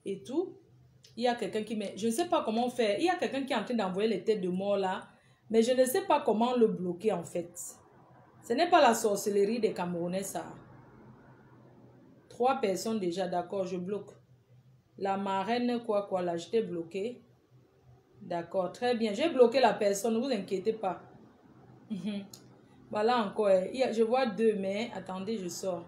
et tout. Il y a quelqu'un qui met... Je ne sais pas comment faire. Il y a quelqu'un qui est en train d'envoyer les têtes de mort là. Mais je ne sais pas comment le bloquer en fait. Ce n'est pas la sorcellerie des Camerounais ça. 3 personnes déjà, d'accord, je bloque. La marraine, quoi, là, je t'ai bloqué. D'accord, très bien. J'ai bloqué la personne, ne vous inquiétez pas. Voilà encore. Je vois 2, mais attendez, je sors.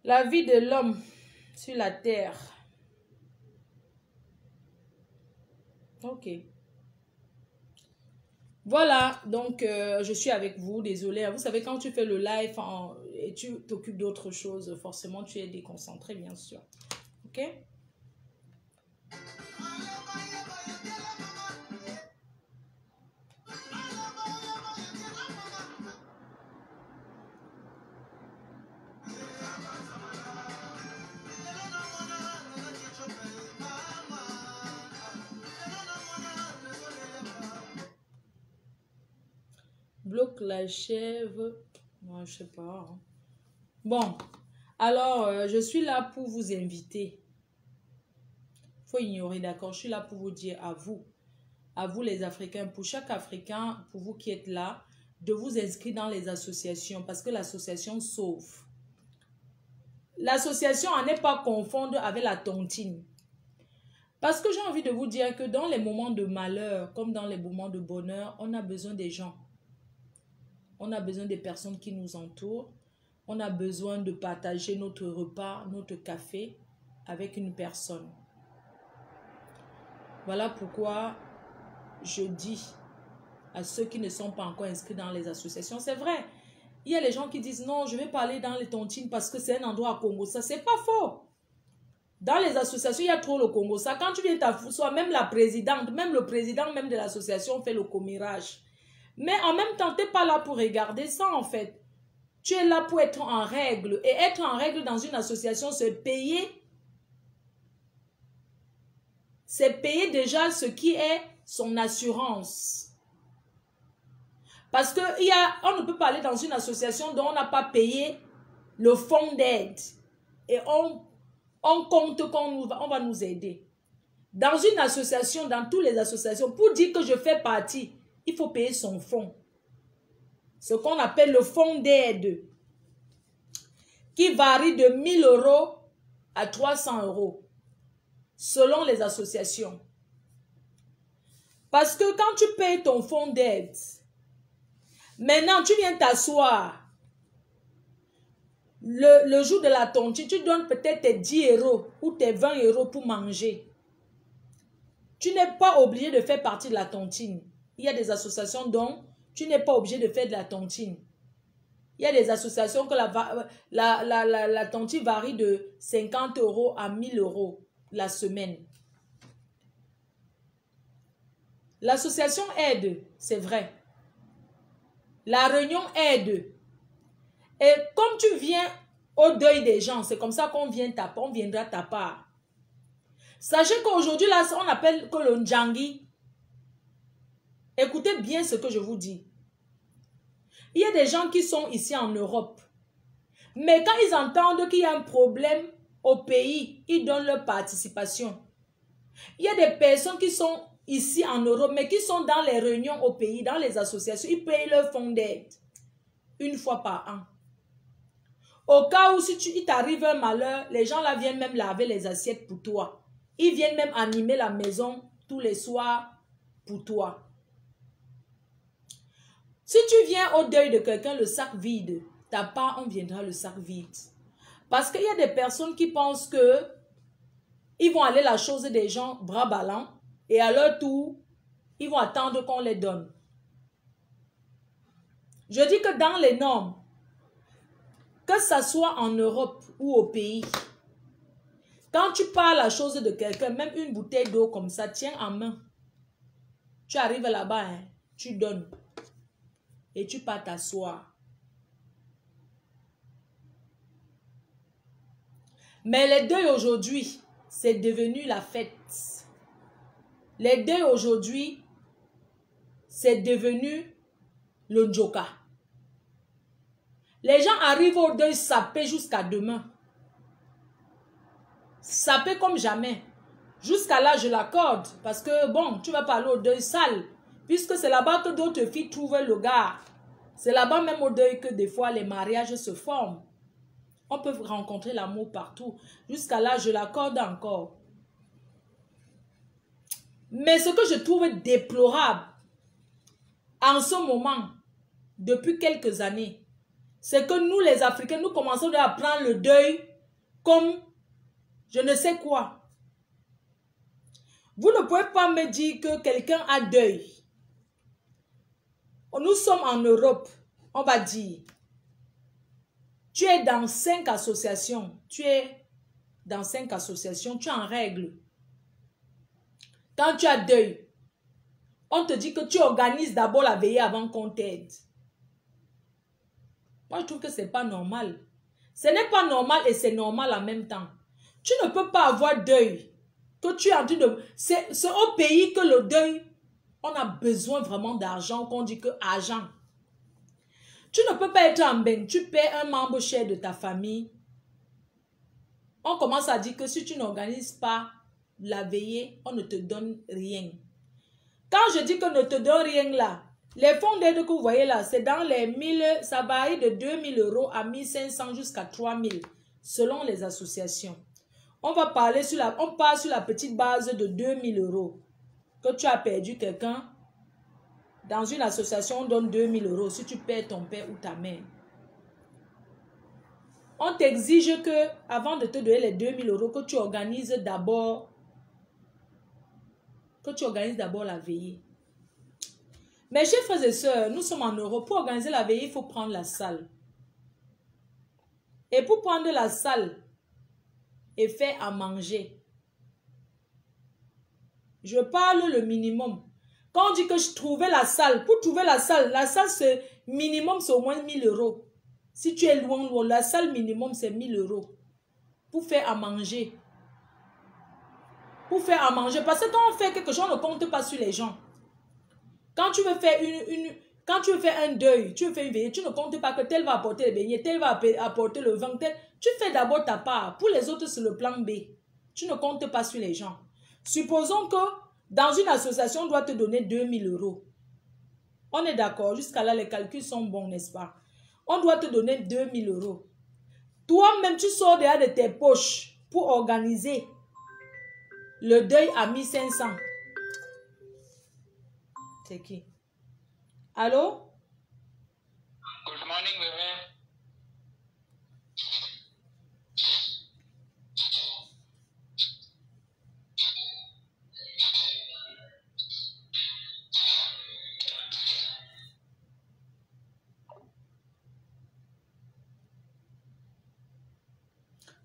La vie de l'homme sur la terre. Ok. Voilà, donc je suis avec vous, désolée. Vous savez, quand tu fais le live et tu t'occupes d'autre chose, forcément tu es déconcentré, bien sûr. Ok? Bloque la chèvre. Moi, je sais pas. Hein. Bon, alors, je suis là pour vous inviter. Faut ignorer, d'accord? Je suis là pour vous dire à vous les Africains, pour chaque Africain, pour vous qui êtes là, de vous inscrire dans les associations parce que l'association sauve. L'association à ne pas confondre avec la tontine. Parce que j'ai envie de vous dire que dans les moments de malheur, comme dans les moments de bonheur, on a besoin des gens. On a besoin des personnes qui nous entourent. On a besoin de partager notre repas, notre café avec une personne. Voilà pourquoi je dis à ceux qui ne sont pas encore inscrits dans les associations, c'est vrai, il y a les gens qui disent non, je vais pas aller dans les tontines parce que c'est un endroit à Congo. Ça, c'est pas faux. Dans les associations, il y a trop le Congo. Ça, quand tu viens t'asseoir, même la présidente, même le président même de l'association fait le commérage. Mais en même temps, tu n'es pas là pour regarder ça, en fait. Tu es là pour être en règle. Et être en règle dans une association, c'est payer. C'est payer déjà ce qui est son assurance. Parce que on ne peut pas aller dans une association dont on n'a pas payé le fonds d'aide. Et on compte qu'on va nous aider. Dans une association, dans toutes les associations, pour dire que je fais partie, il faut payer son fonds. Ce qu'on appelle le fonds d'aide, qui varie de 1 000 € à 300 €, selon les associations. Parce que quand tu payes ton fonds d'aide, maintenant tu viens t'asseoir, le jour de la tontine, tu donnes peut-être tes 10 € ou tes 20 € pour manger. Tu n'es pas obligé de faire partie de la tontine. Il y a des associations dont tu n'es pas obligé de faire de la tontine. Il y a des associations que la tontine varie de 50 € à 1 000 € la semaine. L'association aide, c'est vrai. La réunion aide. Et comme tu viens au deuil des gens, c'est comme ça qu'on viendra ta part. Sachez qu'aujourd'hui, là, on appelle que le Ndjangi. Écoutez bien ce que je vous dis. Il y a des gens qui sont ici en Europe. Mais quand ils entendent qu'il y a un problème au pays, ils donnent leur participation. Il y a des personnes qui sont ici en Europe, mais qui sont dans les réunions au pays, dans les associations. Ils payent leur fonds d'aide une fois par an. Au cas où, si il t'arrive un malheur, les gens là viennent même laver les assiettes pour toi. Ils viennent même animer la maison tous les soirs pour toi. Si tu viens au deuil de quelqu'un, le sac vide, ta part, on viendra le sac vide. Parce qu'il y a des personnes qui pensent que ils vont aller la chose des gens bras ballants et à leur tour, ils vont attendre qu'on les donne. Je dis que dans les normes, que ça soit en Europe ou au pays, quand tu parles la chose de quelqu'un, même une bouteille d'eau comme ça, tiens en main. Tu arrives là-bas, hein, tu donnes. Et tu pars t'asseoir. Mais les deuils aujourd'hui, c'est devenu la fête. Les deuils aujourd'hui, c'est devenu le Njoka. Les gens arrivent au deuil sapé jusqu'à demain. Sapé comme jamais. Jusqu'à là, je l'accorde. Parce que, bon, tu vas parler au deuil sale. Puisque c'est là-bas que d'autres filles trouvent le gars. C'est là-bas même au deuil que des fois les mariages se forment. On peut rencontrer l'amour partout. Jusqu'à là, je l'accorde encore. Mais ce que je trouve déplorable en ce moment, depuis quelques années, c'est que nous les Africains, nous commençons à prendre le deuil comme je ne sais quoi. Vous ne pouvez pas me dire que quelqu'un a deuil. Nous sommes en Europe, on va dire. Tu es dans 5 associations. Tu es dans 5 associations. Tu es en règle. Quand tu as deuil, on te dit que tu organises d'abord la veillée avant qu'on t'aide. Moi, je trouve que ce n'est pas normal. Ce n'est pas normal et c'est normal en même temps. Tu ne peux pas avoir deuil. Que tu es en train de... C'est au pays que le deuil, on a besoin vraiment d'argent, qu'on dit que argent. Tu ne peux pas être en bain. Tu paies un membre cher de ta famille. On commence à dire que si tu n'organises pas la veillée, on ne te donne rien. Quand je dis que ne te donne rien là, les fonds d'aide que vous voyez là, c'est dans les 1000, ça varie de 2000 € à 1500 jusqu'à 3000, selon les associations. On va parler sur la, on part sur la petite base de 2000 € que tu as perdu quelqu'un. Dans une association, on donne 2000 € si tu perds ton père ou ta mère. On t'exige que, avant de te donner les 2000 € que tu organises d'abord la veillée. Mes chers frères et sœurs, nous sommes en Europe. Pour organiser la veillée, il faut prendre la salle. Et pour prendre la salle et faire à manger, je parle le minimum. Quand on dit que je trouvais la salle, pour trouver la salle c'est minimum, c'est au moins 1000 €. Si tu es loin, la salle minimum, c'est 1000 € pour faire à manger. Pour faire à manger. Parce que quand on fait quelque chose, on ne compte pas sur les gens. Quand tu veux faire quand tu veux faire un deuil, tu veux faire une veillée, tu ne comptes pas que tel va apporter les beignets, tel va apporter le vin, tel. Tu fais d'abord ta part. Pour les autres, c'est le plan B. Tu ne comptes pas sur les gens. Supposons que dans une association, on doit te donner 2000 €. On est d'accord. Jusqu'à là, les calculs sont bons, n'est-ce pas? On doit te donner 2000 €. Toi-même, tu sors derrière de tes poches pour organiser le deuil à 1500. C'est qui? Allô? Good morning, bébé.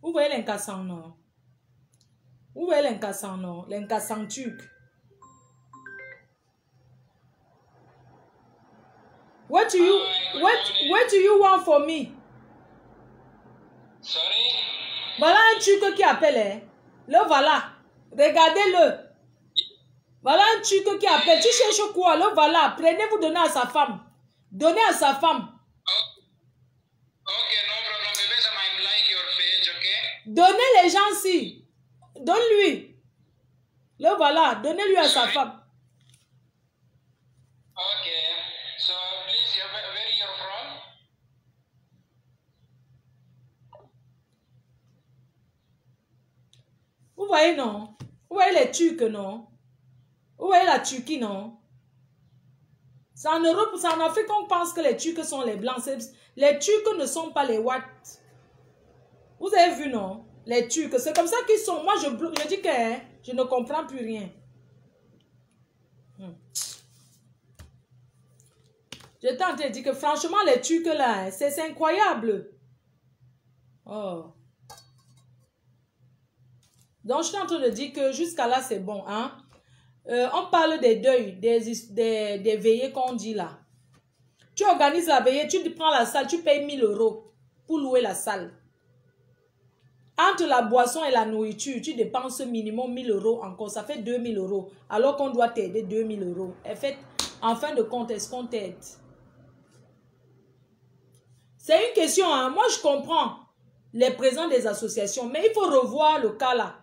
Vous voyez l'incassant, non? Vous voyez l'incassant, non? L'incassant turc. What do you want for me? Sorry? Voilà un turc qui appelle, hein? Le voilà. Regardez-le. Voilà un turc qui appelle. Tu cherches quoi? Le voilà. Prenez-vous, donnez à sa femme. Donnez à sa femme. Okay, no problem, bébé. So I'm like your page, okay? Donnez les gens si. Donne-lui. Le voilà. Donnez-lui à sa femme. Okay. So please, where you're from? Vous voyez, non? Vous voyez les Turcs, non? Vous voyez la Turquie, non? C'est en Europe, c'est en Afrique qu'on pense que les Turcs sont les blancs. Les Turcs ne sont pas les Ouattes. Vous avez vu, non? Les Turcs, c'est comme ça qu'ils sont. Moi, je dis que hein, je ne comprends plus rien. J'étais en train de dire que franchement, les Turcs là, c'est incroyable. Oh. Donc, je suis en train de dire que jusqu'à là, c'est bon. Hein? On parle des deuils, des veillées qu'on dit là. Tu organises la veillée, tu prends la salle, tu payes 1000 € pour louer la salle. Entre la boisson et la nourriture, tu dépenses minimum 1000 € encore. Ça fait 2000 €. Alors qu'on doit t'aider 2000 €. En fait, En fin de compte, est-ce qu'on t'aide? C'est une question, hein. Moi je comprends les présidents des associations, mais il faut revoir le cas là.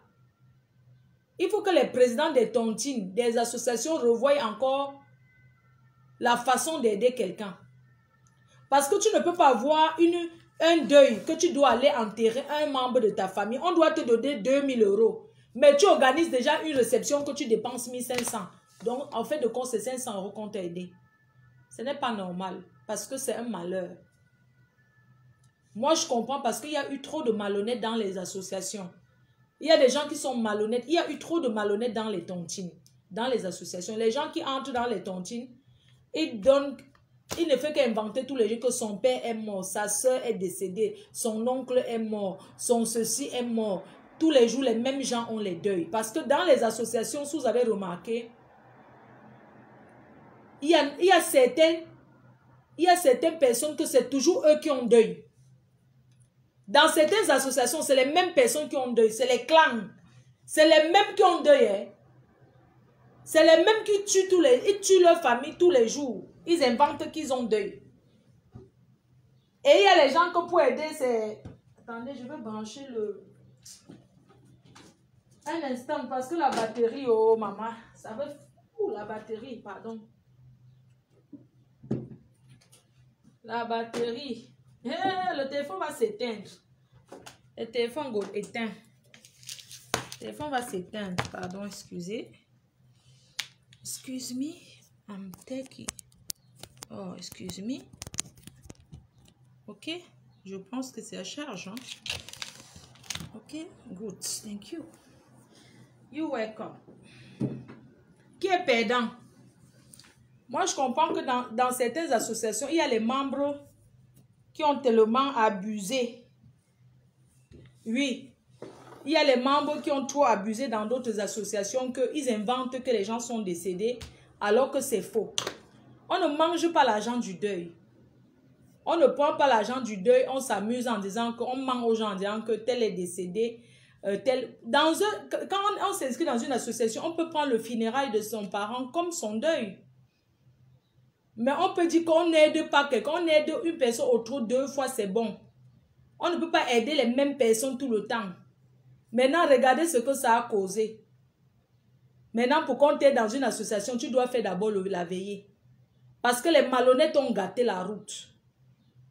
Il faut que les présidents des tontines, des associations revoient encore la façon d'aider quelqu'un. Parce que tu ne peux pas avoir un deuil que tu dois aller enterrer un membre de ta famille. On doit te donner 2000 €. Mais tu organises déjà une réception que tu dépenses 1500. Donc, en fait de compte, c'est 500 € qu'on t'a aidé. Ce n'est pas normal parce que c'est un malheur. Moi, je comprends parce qu'il y a eu trop de malhonnêtes dans les associations. Il y a des gens qui sont malhonnêtes. Il y a eu trop de malhonnêtes dans les tontines, dans les associations. Les gens qui entrent dans les tontines, ils ne fait qu'inventer tous les jours que son père est mort, sa soeur est décédée, son oncle est mort, son ceci est mort. Tous les jours, les mêmes gens ont les deuils. Parce que dans les associations, si vous avez remarqué, il y a certaines personnes que c'est toujours eux qui ont deuil. Dans certaines associations, c'est les mêmes personnes qui ont deuil. C'est les clans. C'est les mêmes qui ont deuil. Hein. C'est les mêmes qui ils tuent leur famille tous les jours. Ils inventent qu'ils ont deuil. Et il y a les gens que pour aider, c'est... Attendez, je vais brancher le... Un instant, parce que la batterie, oh maman, ça veut... Ouh, la batterie, pardon. La batterie. Le téléphone va s'éteindre. Le téléphone va éteindre. Le téléphone va s'éteindre. Pardon, excusez. Excuse me. I'm taking. Oh, excuse me. Ok. Je pense que c'est à charge. Hein? Ok. Good. Thank you. You're welcome. Qui est perdant? Moi, je comprends que dans certaines associations, il y a les membres qui ont tellement abusé. Oui. Il y a les membres qui ont trop abusé dans d'autres associations qu'ils inventent que les gens sont décédés alors que c'est faux. On ne mange pas l'argent du deuil. On ne prend pas l'argent du deuil, on s'amuse en disant qu'on ment aux gens en disant que tel est décédé. Quand on s'inscrit dans une association, on peut prendre le funérail de son parent comme son deuil. Mais on peut dire qu'on n'aide pas quelqu'un, on aide une personne autour 2 fois, c'est bon. On ne peut pas aider les mêmes personnes tout le temps. Maintenant, regardez ce que ça a causé. Maintenant, pour qu'on t'aide dans une association, tu dois faire d'abord la veillée. Parce que les malhonnêtes ont gâté la route.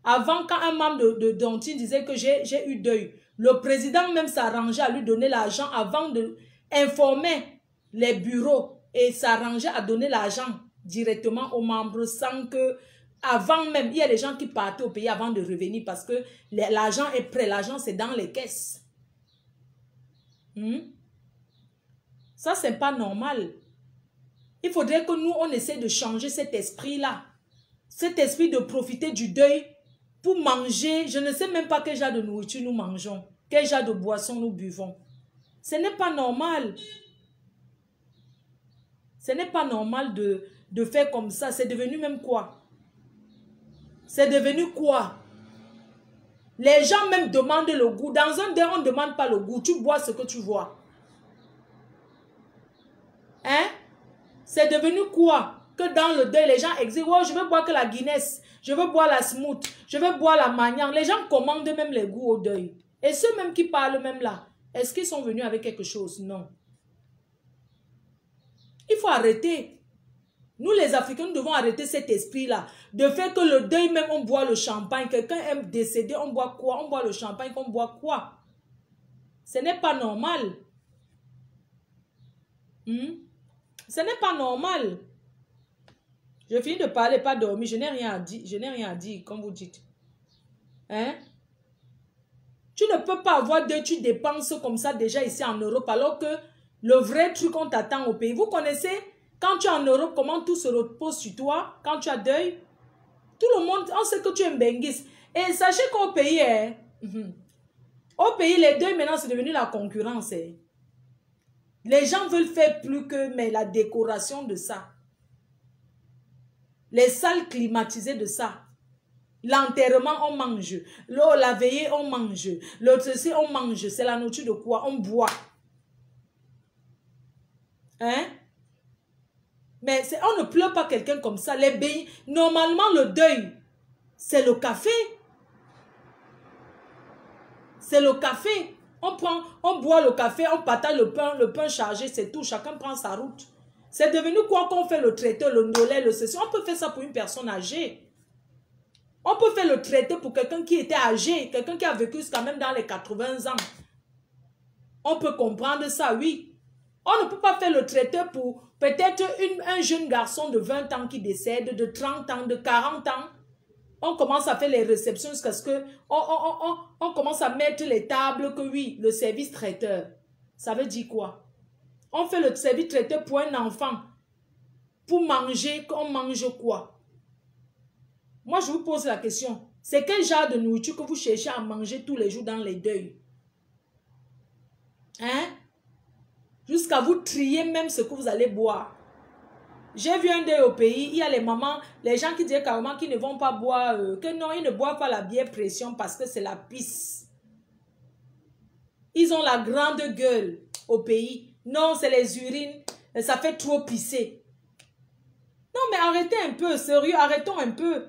Avant, quand un membre de Tontine disait que j'ai eu deuil, le président même s'arrangeait à lui donner l'argent avant d'informer les bureaux et s'arrangeait à donner l'argent directement aux membres sans que, avant même, il y a des gens qui partaient au pays avant de revenir parce que l'argent est prêt, l'argent c'est dans les caisses. Ça, c'est pas normal. Il faudrait que nous, on essaie de changer cet esprit-là. Cet esprit de profiter du deuil pour manger. Je ne sais même pas quel genre de nourriture nous mangeons. Quel genre de boisson nous buvons. Ce n'est pas normal. Ce n'est pas normal de faire comme ça. C'est devenu même quoi? C'est devenu quoi? Les gens même demandent le goût. Dans un deuil, on ne demande pas le goût. Tu bois ce que tu vois. Hein? C'est devenu quoi? Que dans le deuil, les gens exigent, oh, je veux boire que la Guinness, je veux boire la Smooth, je veux boire la Magnan. Les gens commandent même les goûts au deuil. Et ceux même qui parlent même là, est-ce qu'ils sont venus avec quelque chose? Non. Il faut arrêter. Nous les Africains, nous devons arrêter cet esprit-là. De faire que le deuil même, on boit le champagne. Quelqu'un est décédé, on boit quoi? On boit le champagne, on boit quoi? Ce n'est pas normal. Ce n'est pas normal. Je finis de parler, pas dormir. Je n'ai rien à dire. Je n'ai rien à dire, comme vous dites. Hein? Tu ne peux pas avoir deux, tu dépenses comme ça déjà ici en Europe, alors que le vrai truc, on t'attend au pays. Vous connaissez, quand tu es en Europe, comment tout se repose sur toi, quand tu as deuil? Tout le monde, on sait que tu es un benguis. Et sachez qu'au pays, au pays, les deuils, maintenant, c'est devenu la concurrence. Les gens veulent faire plus que mais la décoration de ça. Les salles climatisées de ça. L'enterrement, on mange. La veillée, on mange. L'autre ceci, on mange. C'est la nourriture de quoi? On boit. Hein? Mais on ne pleure pas quelqu'un comme ça. Normalement, le deuil, c'est le café. C'est le café. On boit le café, on partage le pain chargé, c'est tout. Chacun prend sa route. C'est devenu quoi qu'on fait le traiteur, le nolais, le ceci. On peut faire ça pour une personne âgée. On peut faire le traité pour quelqu'un qui était âgé, quelqu'un qui a vécu quand même dans les 80 ans. On peut comprendre ça, oui. On ne peut pas faire le traité pour peut-être un jeune garçon de 20 ans qui décède, de 30 ans, de 40 ans. On commence à faire les réceptions jusqu'à ce que on commence à mettre les tables que oui, le service traiteur. Ça veut dire quoi? On fait le service traiteur pour un enfant. Pour manger, on mange quoi? Moi, je vous pose la question. C'est quel genre de nourriture que vous cherchez à manger tous les jours dans les deuils? Hein? Jusqu'à vous trier même ce que vous allez boire. J'ai vu un deuil au pays, il y a les mamans, les gens qui disent carrément qu'ils ne vont pas boire, que non, ils ne boivent pas la bière pression parce que c'est la pisse. Ils ont la grande gueule au pays. Non, c'est les urines, ça fait trop pisser. Non, mais arrêtez un peu, sérieux, arrêtons un peu.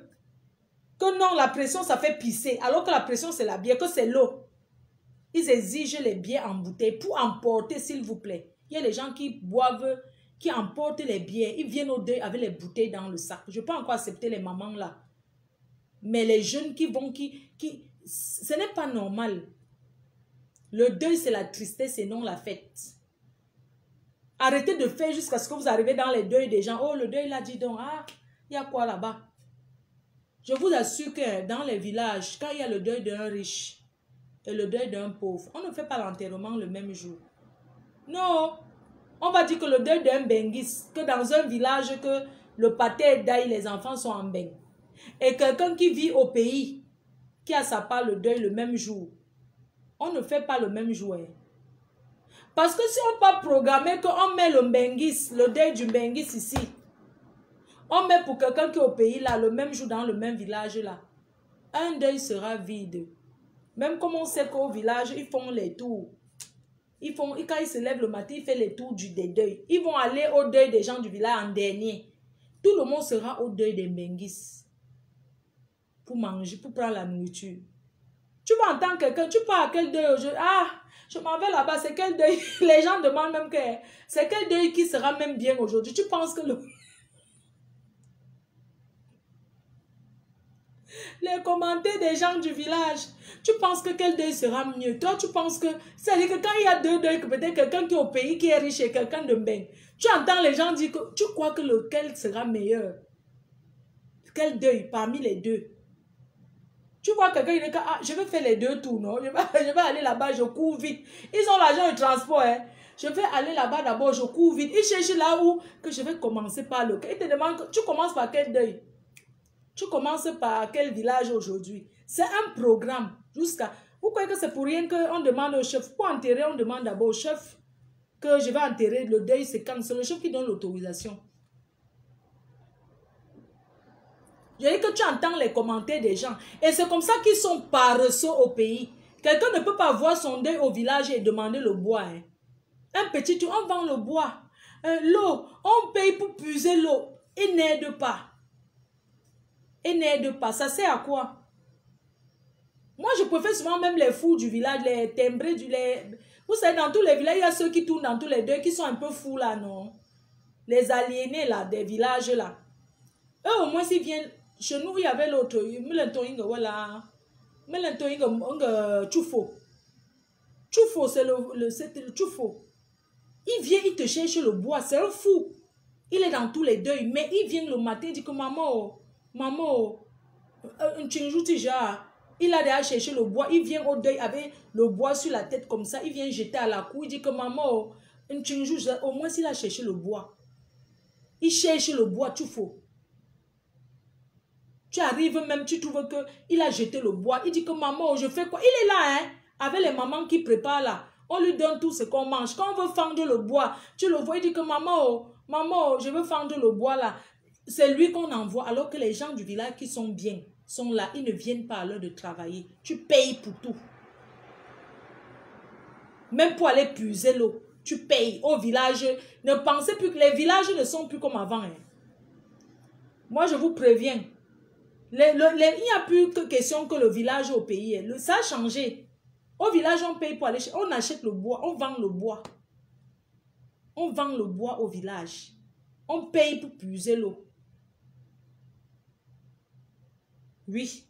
Que non, la pression, ça fait pisser, alors que la pression, c'est la bière, que c'est l'eau. Ils exigent les bières en bouteille pour emporter, s'il vous plaît. Il y a les gens qui boivent, qui emportent les bières. Ils viennent au deuil avec les bouteilles dans le sac. Je ne peux pas encore accepter les mamans là. Mais les jeunes qui vont, ce n'est pas normal. Le deuil, c'est la tristesse et non la fête. Arrêtez de faire jusqu'à ce que vous arrivez dans les deuils des gens. Oh, le deuil là, dis donc, ah, il y a quoi là-bas? Je vous assure que dans les villages, quand il y a le deuil d'un riche et le deuil d'un pauvre, on ne fait pas l'enterrement le même jour. Non, on va dire que le deuil d'un benguis, que dans un village que le pâté d'ail, les enfants sont en bain. Et quelqu'un qui vit au pays, qui a sa part le deuil le même jour, on ne fait pas le même jour. Parce que si on peut programmer qu'on met le benguis, le deuil du benguis ici, on met pour quelqu'un qui est au pays là, le même jour dans le même village là, un deuil sera vide. Même comme on sait qu'au village, ils font les tours. Quand ils se lèvent le matin, ils font les tours des deuils. Ils vont aller au deuil des gens du village en dernier. Tout le monde sera au deuil des benguis. Pour manger, pour prendre la nourriture. Tu vas entendre quelqu'un, tu pars à quel deuil aujourd'hui? Ah, je m'en vais là-bas, c'est quel deuil? Les gens demandent même que c'est quel deuil qui sera même bien aujourd'hui. Tu penses que les commentaires des gens du village, tu penses que quel deuil sera mieux? Toi, tu penses que, c'est-à-dire que quand il y a deux deuils, peut-être quelqu'un qui est au pays, qui est riche et quelqu'un de bien, tu entends les gens dire que tu crois que lequel sera meilleur? Quel deuil parmi les deux? Tu vois quelqu'un, il dit que ah, je vais faire les deux tours, non? Je vais aller là-bas, je cours vite. Ils ont l'argent de transport, hein? Je vais aller là-bas d'abord, je cours vite. Ils cherchent là où que je vais commencer par le... Ils te demandent, tu commences par quel deuil? Tu commences par quel village aujourd'hui? C'est un programme. Jusqu'à... Vous croyez que c'est pour rien qu'on demande au chef? Pour enterrer, on demande d'abord au chef que je vais enterrer. Le deuil, c'est quand? C'est le chef qui donne l'autorisation. Je dis que tu entends les commentaires des gens. Et c'est comme ça qu'ils sont paresseux au pays. Quelqu'un ne peut pas voir son deuil au village et demander le bois. Hein. Un petit tour, on vend le bois. L'eau, on paye pour puiser l'eau. Il n'aide pas. Et n'aide pas. Ça sert à quoi? Moi, je préfère souvent même les fous du village, les timbrés du lait. Vous savez, dans tous les villages, il y a ceux qui tournent dans tous les deuils, qui sont un peu fous là, non? Les aliénés là, des villages là. Eux, au moins, s'ils viennent, chez nous, il y avait l'autre, voilà. Tchoufo. Tchoufo, c'est le Tchoufo. Il vient, il te cherche le bois, c'est un fou. Il est dans tous les deuils, mais il vient le matin, il dit que maman, il a déjà cherché le bois, il vient au deuil avec le bois sur la tête comme ça, il vient jeter à la cour, il dit que maman, au moins s'il a cherché le bois, il cherche le bois, tu faut. Tu arrives même, tu trouves que il a jeté le bois, il dit que maman, je fais quoi? Il est là, hein, avec les mamans qui préparent là, on lui donne tout ce qu'on mange. Quand on veut fendre le bois, tu le vois, il dit que maman, je veux fendre le bois là. C'est lui qu'on envoie, alors que les gens du village qui sont bien, sont là, ils ne viennent pas à l'heure de travailler. Tu payes pour tout. Même pour aller puiser l'eau, tu payes au village. Ne pensez plus que les villages ne sont plus comme avant. Hein. Moi, je vous préviens. Il n'y a plus que question que le village au pays. Hein. Ça a changé. Au village, on paye pour aller... On achète le bois, on vend le bois. On vend le bois au village. On paye pour puiser l'eau. Oui.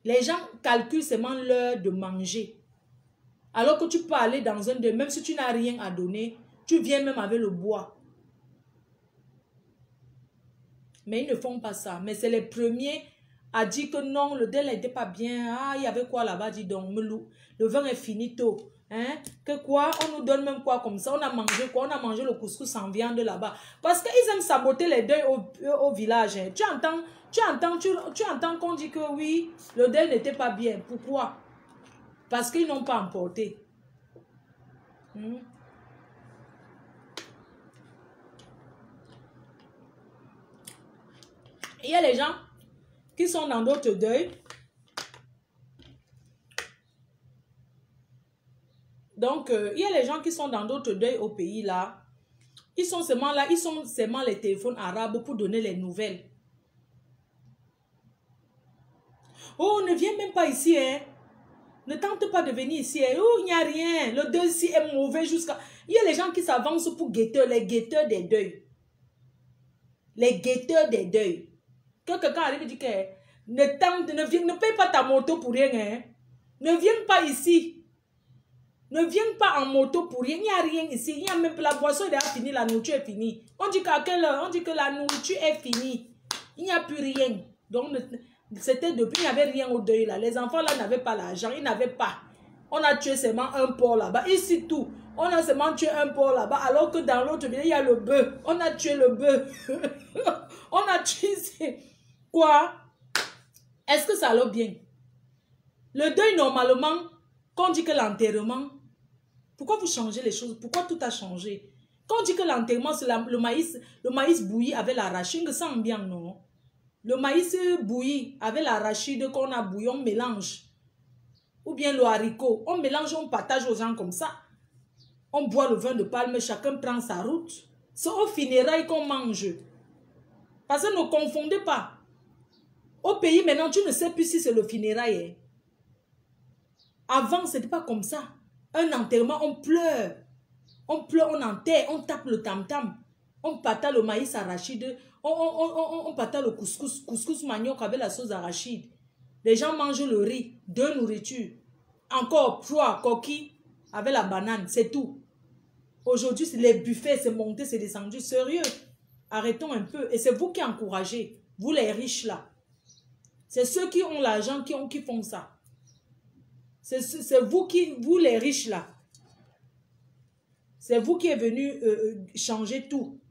Les gens calculent seulement l'heure de manger. Alors que tu peux aller dans un de... Même si tu n'as rien à donner, tu viens même avec le bois. Mais ils ne font pas ça. Mais c'est les premiers à dire que non, le délai n'était pas bien. Ah, il y avait quoi là-bas, dis donc, le vin est finito. Hein? Que quoi? On nous donne même quoi comme ça? On a mangé quoi? On a mangé le couscous sans viande là-bas. Parce qu'ils aiment saboter les deuils au village. Hein. Tu entends qu'on dit que oui, le deuil n'était pas bien. Pourquoi? Parce qu'ils n'ont pas emporté. Il y a les gens qui sont dans d'autres deuils. Donc, il y a les gens qui sont dans d'autres deuils au pays là. Ils sont seulement là, ils sont seulement les téléphones arabes pour donner les nouvelles. Oh, ne viens même pas ici, hein. Ne tente pas de venir ici, hein. Oh, il n'y a rien. Le deuil ici est mauvais jusqu'à... Il y a les gens qui s'avancent pour guetteurs, les guetteurs des deuils. Les guetteurs des deuils. Quand quelqu'un arrive et dit que ne paye pas ta moto pour rien, hein. Ne viens pas ici. Ne viens pas en moto pour rien. Il n'y a rien ici. Il y a même la boisson est déjà finie, la nourriture est finie. On dit qu'à quelle heure? On dit que la nourriture est finie. Il n'y a plus rien. Donc, c'était depuis, il n'y avait rien au deuil là. Les enfants là n'avaient pas l'argent. Ils n'avaient pas. On a tué seulement un porc là-bas. Ici tout. On a seulement tué un porc là-bas. Alors que dans l'autre ville, il y a le bœuf. On a tué le bœuf. On a tué... Quoi? Est-ce que ça allait bien? Le deuil, normalement, quand on dit que l'enterrement, pourquoi vous changez les choses? Pourquoi tout a changé? Quand on dit que l'enterrement, c'est le maïs bouilli avec l'arachide, ça sent bien, non? Le maïs bouilli avec l'arachide qu'on a bouilli, on mélange. Ou bien le haricot, on mélange, on partage aux gens comme ça. On boit le vin de palme, chacun prend sa route. C'est au funérailles qu'on mange. Parce que ne confondez pas. Au pays, maintenant, tu ne sais plus si c'est le funérail. Avant, ce n'était pas comme ça. Un enterrement, on pleure. On pleure, on enterre, on tape le tam-tam. On partage le maïs arachide. On partage le couscous manioc avec la sauce arachide. Les gens mangent le riz, 2 nourritures. Encore 3 coquilles avec la banane, c'est tout. Aujourd'hui, les buffets, c'est monté, c'est descendu. Sérieux, arrêtons un peu. Et c'est vous qui encouragez, vous les riches là. C'est ceux qui ont l'argent qui font ça. C'est vous les riches là. C'est vous qui êtes venu changer tout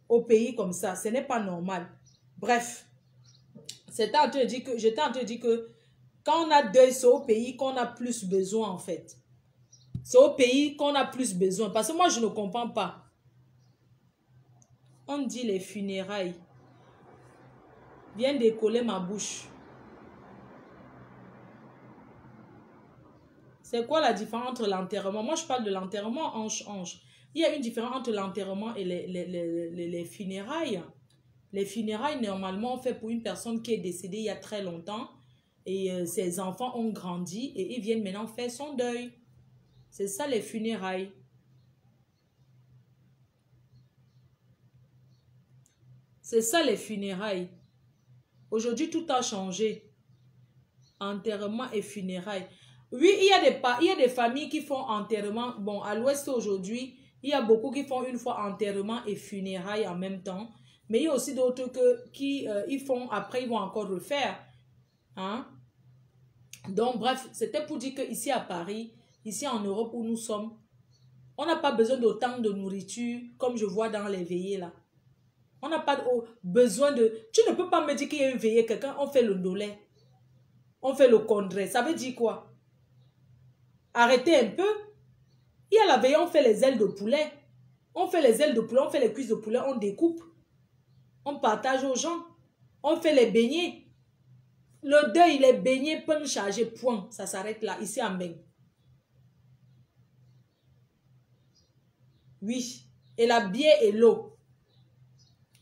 au pays comme ça. Ce n'est pas normal. Bref, j'étais en train de dire que quand on a deuil, c'est au pays qu'on a plus besoin en fait. C'est au pays qu'on a plus besoin. Parce que moi, je ne comprends pas. On dit les funérailles. Viens décoller ma bouche. C'est quoi la différence entre l'enterrement? Moi, je parle de l'enterrement hanche-hanche. Il y a une différence entre l'enterrement et les funérailles. Les funérailles, normalement, on fait pour une personne qui est décédée il y a très longtemps. Et ses enfants ont grandi et ils viennent maintenant faire son deuil. C'est ça les funérailles. C'est ça les funérailles. Aujourd'hui, tout a changé. Enterrement et funérailles. Oui, il y a des familles qui font enterrement. Bon, à l'ouest aujourd'hui, il y a beaucoup qui font une fois enterrement et funérailles en même temps. Mais il y a aussi d'autres qui ils font, après ils vont encore refaire. Hein? Donc, bref, c'était pour dire qu'ici à Paris, ici en Europe où nous sommes, on n'a pas besoin d'autant de nourriture comme je vois dans les veillées là. On n'a pas besoin de... Tu ne peux pas me dire qu'il y a une veillée, quelqu'un, on fait le dolé. On fait le condré. Ça veut dire quoi? Arrêtez un peu. Il y a la veillée, on fait les ailes de poulet. On fait les ailes de poulet, on fait les cuisses de poulet, on découpe. On partage aux gens. On fait les beignets. Le deuil, les beignets peuvent charger, point. Ça s'arrête là, ici en Beng. Oui. Et la bière et l'eau.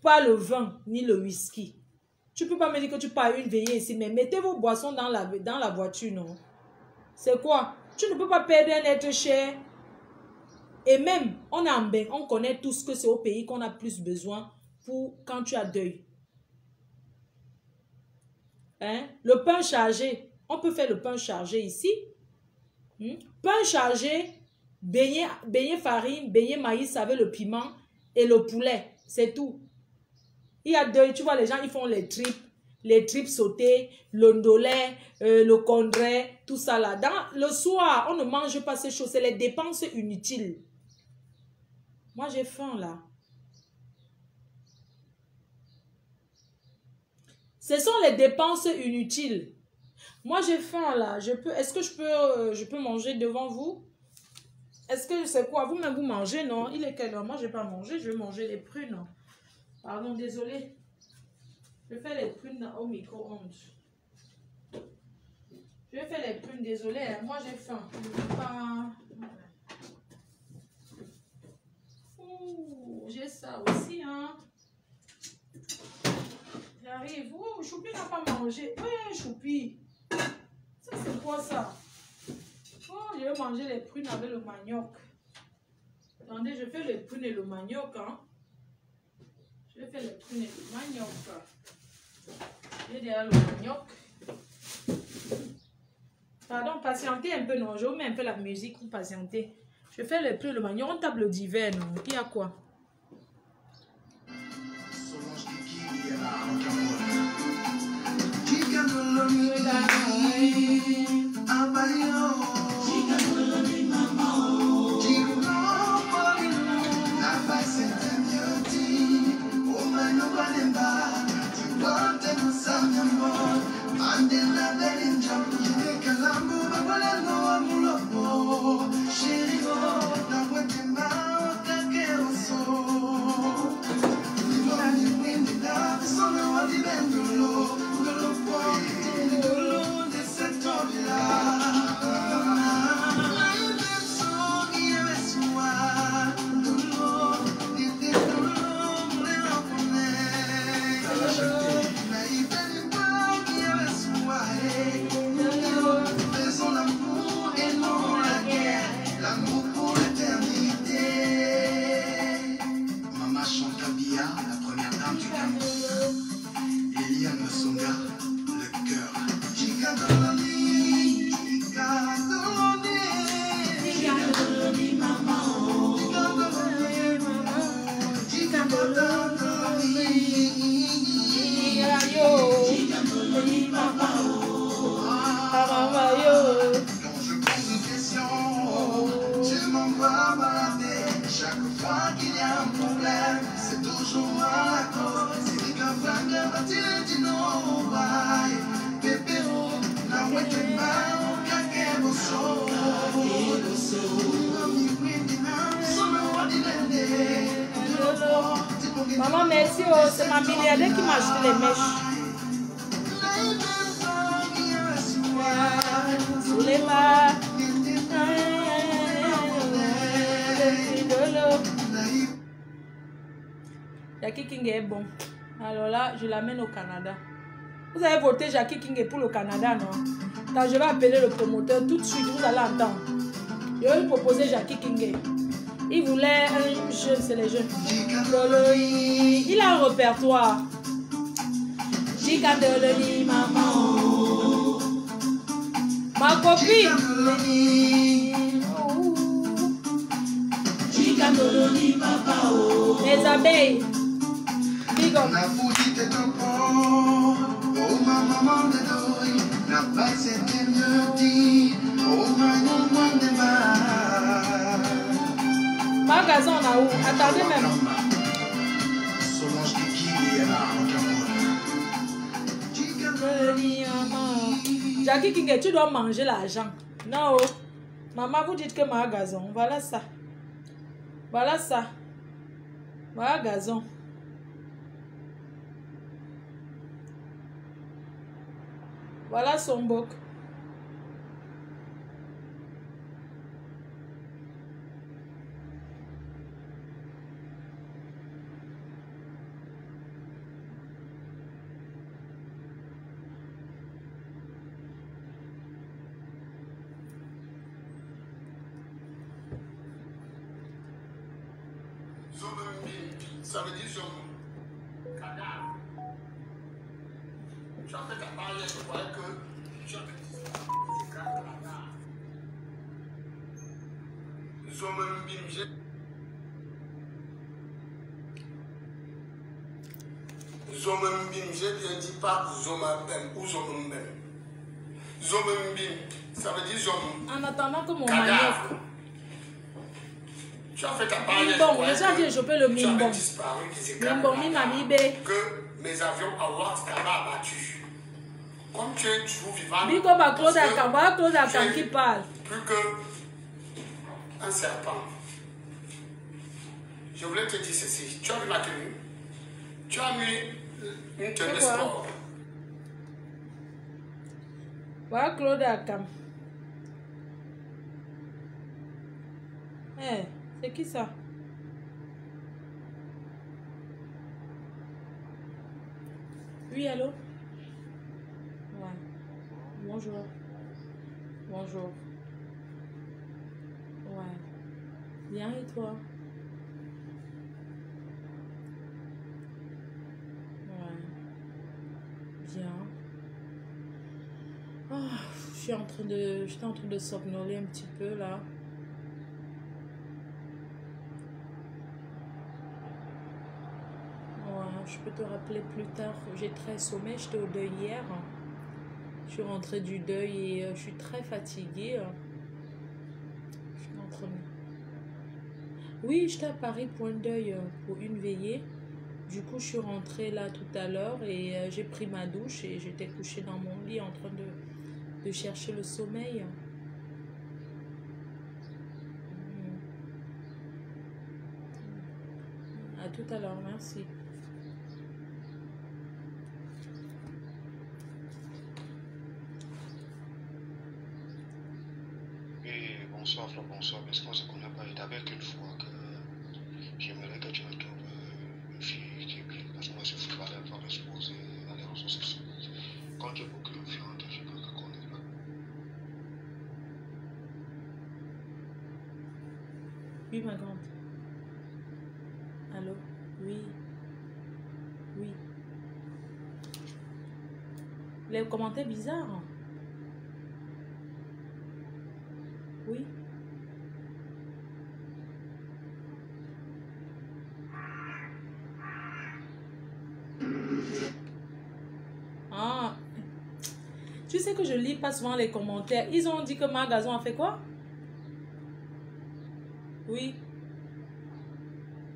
Pas le vin ni le whisky. Tu peux pas me dire que tu pars une veillée ici, mais mettez vos boissons dans la voiture, non? C'est quoi? Tu ne peux pas perdre un être cher. Et même, on connaît tous que c'est au pays qu'on a plus besoin pour quand tu as deuil. Hein? Le pain chargé. On peut faire le pain chargé ici. Pain chargé, beignet farine, beignet maïs avec le piment et le poulet. C'est tout. Il y a deuil, tu vois, les gens, ils font les tripes sautées, le ndolé, le condré, tout ça là. Le soir, on ne mange pas ces choses. C'est les dépenses inutiles. Moi, j'ai faim là. Ce sont les dépenses inutiles. Moi, j'ai faim là. Est-ce que je peux manger devant vous? Est-ce que c'est quoi? Vous-même, vous mangez, non? Il est quelle heure? Moi, je n'ai pas mangé. Je vais manger les prunes. Pardon, désolé. Je fais les prunes au micro-ondes. Je vais faire les prunes, désolé. Moi, j'ai faim. Je ne peux pas... J'ai ça aussi, hein. J'arrive. Oh, Choupi n'a pas mangé. Oui, Choupi. Ça, c'est quoi ça? Oh, je vais manger les prunes avec le manioc. Attendez, je fais les prunes et le manioc, hein. Je vais faire les prunes et le manioc. J'ai déjà le manioc. Pardon, patientez un peu, non. Je vous mets un peu la musique pour patienter. Je fais les prunes et le manioc. On table d'hiver, non. Il y a quoi? Maman, merci. Oh, c'est ma milliardaire qui m'a acheté les mèches. Sous les mains. Jackie King est bon. Alors là, je l'amène au Canada. Vous avez voté Jackie King pour le Canada, non? Quand je vais appeler le promoteur tout de suite, vous allez entendre. Je vais lui proposer Jackie King. Il voulait un jeune, c'est les jeunes. Il a un répertoire. Jikandoloni, maman. Ma copine. Jikandoloni, papa. Les abeilles. Big up. Magasin on a où? Attendez même. Jackie King, tu dois manger l'argent. Non. Maman, vous dites que ma gazon. Voilà ça. Voilà ça. Voilà gazon. Voilà son boc. Ça veut dire zombie. Cadavre. Tu as fait ta part hier, je croyais que tu avais disparu. C'est cadavre. Zombie, Zombim, j'ai bien dit pas Zomabem ou Zombem. Zombim, ça veut dire Zom. En attendant que mon Cadavre. manioc. Tu as fait ta part hier, Bon, déjà j'ai chopé le tu avais mimbon. disparu, qui s'est Mimbon, mimamibé. que mes avions à Ouattara abattus. Comme tu es toujours vivant. Biko ba Claude Akaba, Claude Akam qui parle. Plus que un serpent. Je voulais te dire ceci. Tu as vu ma tenue. Tu as mis une tenue sport. Voilà Claude Akam. Eh, c'est qui ça? Oui, allô? Ouais. Bonjour. Bonjour. Ouais. Bien et toi? Ouais. Bien. Ah, j'étais en train de somnoler un petit peu là. Je peux te rappeler plus tard. J'ai très sommeil. J'étais au deuil hier. Je suis rentrée du deuil et je suis très fatiguée. Je suis en train de... Oui, j'étais à Paris pour un deuil, pour une veillée. Du coup, je suis rentrée là tout à l'heure et j'ai pris ma douche et j'étais couchée dans mon lit en train de chercher le sommeil. À tout à l'heure, merci. Bonsoir, Flo, bonsoir. Parce qu'on se connaît pas. Il t'avait qu'une fois que j'aimerais que tu me trouves une fille qui est bien. Parce que moi, je suis footballeur, pas exposé dans les réseaux sociaux. Quand tu es beaucoup influente, je peux te connaître pas. Oui, ma grande. Allô? Oui. Oui. Les commentaires bizarres. Oui. Ah. Tu sais que je lis pas souvent les commentaires. Ils ont dit que Magazon a fait quoi? Oui.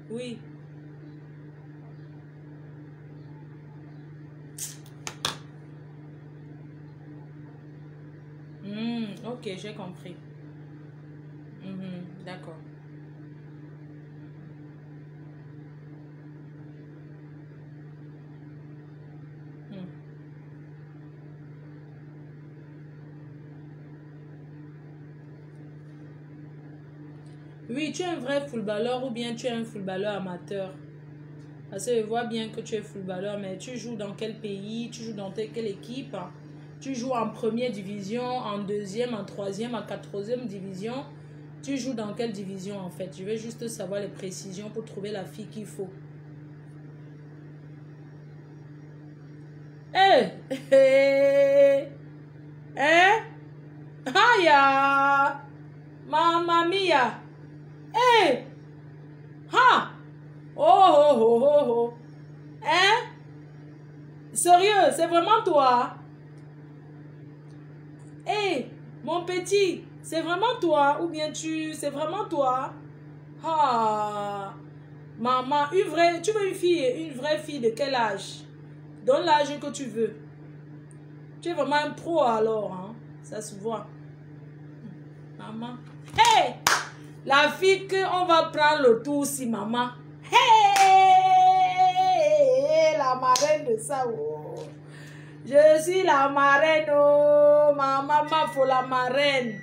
Oui. Ok, j'ai compris. D'accord. Oui, tu es un vrai footballeur ou bien tu es un footballeur amateur? Parce que je vois bien que tu es footballeur, mais tu joues dans quel pays? Tu joues dans quelle équipe? Tu joues en première division, en deuxième, en troisième, en quatrième division? Tu joues dans quelle division en fait? Je veux juste savoir les précisions pour trouver la fille qu'il faut. Eh! Eh! Eh! Aya! Mamma mia! Eh! Ha! Oh oh oh oh oh! Hein? Sérieux, c'est vraiment toi? Eh! Mon petit! C'est vraiment toi ou bien c'est vraiment toi? Ah, maman, tu veux une vraie fille de quel âge? Donne l'âge que tu veux. Tu es vraiment un pro alors, hein? Ça se voit. Maman. Hey! La fille qu'on va prendre le tour si maman. Hey! La marraine de ça. Oh. Je suis la marraine. Oh, ma maman, faut la marraine.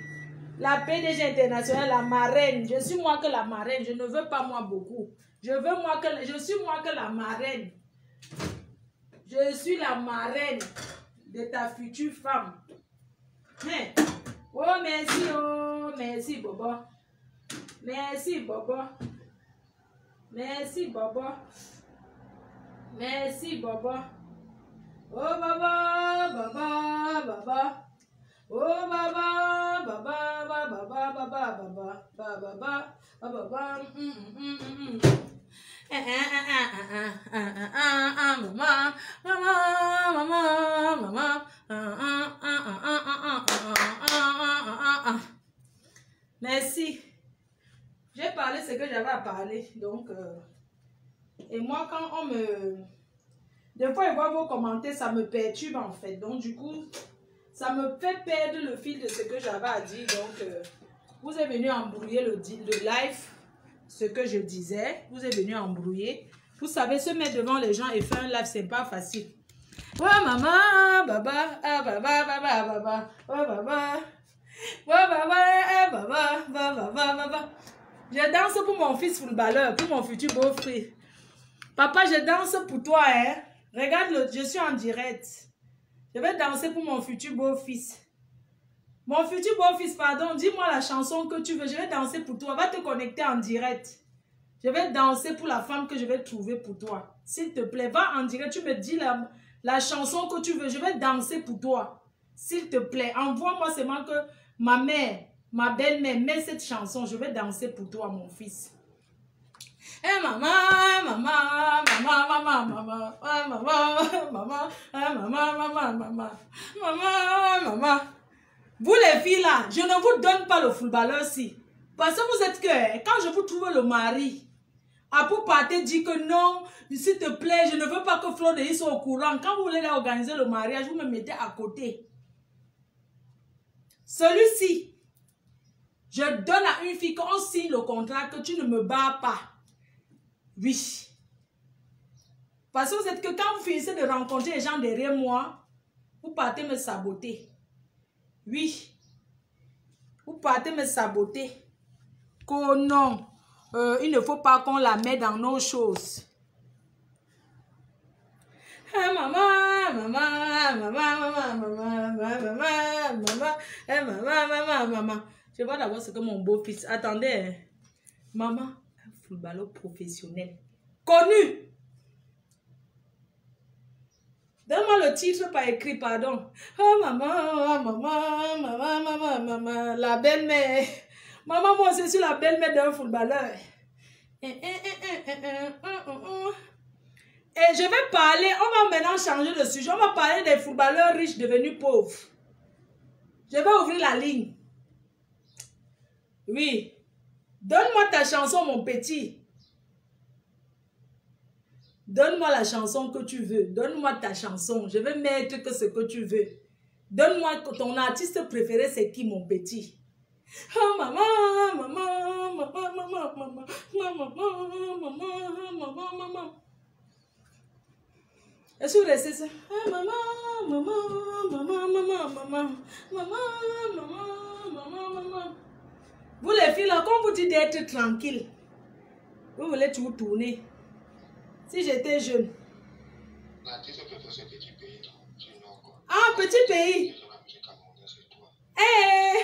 La PDG internationale, la marraine. Je suis moi que la marraine. Je ne veux pas moi beaucoup. Je suis moi que la marraine. Je suis la marraine de ta future femme. Hein? Oh, merci, Bobo. Merci, Bobo. Merci, Baba. Merci, Baba. Oh, Baba, Baba, Baba. Oh, Baba, Baba, Baba, Baba, Baba, Baba, Baba, Baba. Maman, maman, maman, maman. Merci. J'ai parlé ce que j'avais à parler. Donc, et moi, quand on me... Des fois, je vois vos commentaires, ça me perturbe en fait. Donc, du coup, ça me fait perdre le fil de ce que j'avais à dire. Donc, vous êtes venu embrouiller le live, ce que je disais. Vous êtes venu embrouiller. Vous savez, se mettre devant les gens et faire un live, c'est pas facile. Oh, maman, baba, ah, baba, baba, baba, oh, baba. Oh, baba, baba, baba, baba. Je danse pour mon fils footballeur, pour mon futur beau-frère. Papa, je danse pour toi, hein. Regarde, je suis en direct. Je vais danser pour mon futur beau-fils. Mon futur beau-fils, pardon, dis-moi la chanson que tu veux. Je vais danser pour toi. Va te connecter en direct. Je vais danser pour la femme que je vais trouver pour toi. S'il te plaît, va en direct. Tu me dis la chanson que tu veux. Je vais danser pour toi. S'il te plaît, envoie-moi seulement que ma mère, ma belle-mère met cette chanson. Je vais danser pour toi, mon fils. Eh maman, maman, maman, maman, maman, maman, maman, maman, maman, maman, maman, maman. Vous les filles là, je ne vous donne pas le footballeur si. Parce que vous êtes que, quand je vous trouve le mari, à pour partir dire que non, s'il te plaît, je ne veux pas que Flo de soit au courant. Quand vous voulez organiser le mariage, vous me mettez à côté. Celui-ci, je donne à une fille qu'on signe le contrat que tu ne me bats pas. Oui. Parce que vous êtes que quand vous finissez de rencontrer les gens derrière moi, vous partez me saboter. Oui. Vous partez me saboter. Que non, il ne faut pas qu'on la mette dans nos choses. Ah, maman, maman, maman, maman, maman, maman, maman, maman, maman. Je vois d'abord ce que mon beau-fils. Attendez. Maman, un footballeur professionnel. Connu. Donne-moi le titre par écrit, pardon. Oh maman, maman, maman, maman, maman, la belle-mère. Maman, moi, je suis la belle-mère d'un footballeur. Et je vais parler, on va maintenant changer de sujet. On va parler des footballeurs riches devenus pauvres. Je vais ouvrir la ligne. Oui. Donne-moi ta chanson, mon petit. Donne-moi la chanson que tu veux. Donne-moi ta chanson. Je vais mettre que ce que tu veux. Donne-moi ton artiste préféré, c'est qui, mon petit? Oh maman, maman, maman, maman, maman, maman, maman, maman, maman. Est-ce que vous laissez ça? Oh maman, maman, maman, maman, maman, maman, maman, maman, maman. Vous les filles là, quand vous dites d'être tranquille, vous voulez tout tourner. Si j'étais jeune. Ah, petit pays. Eh!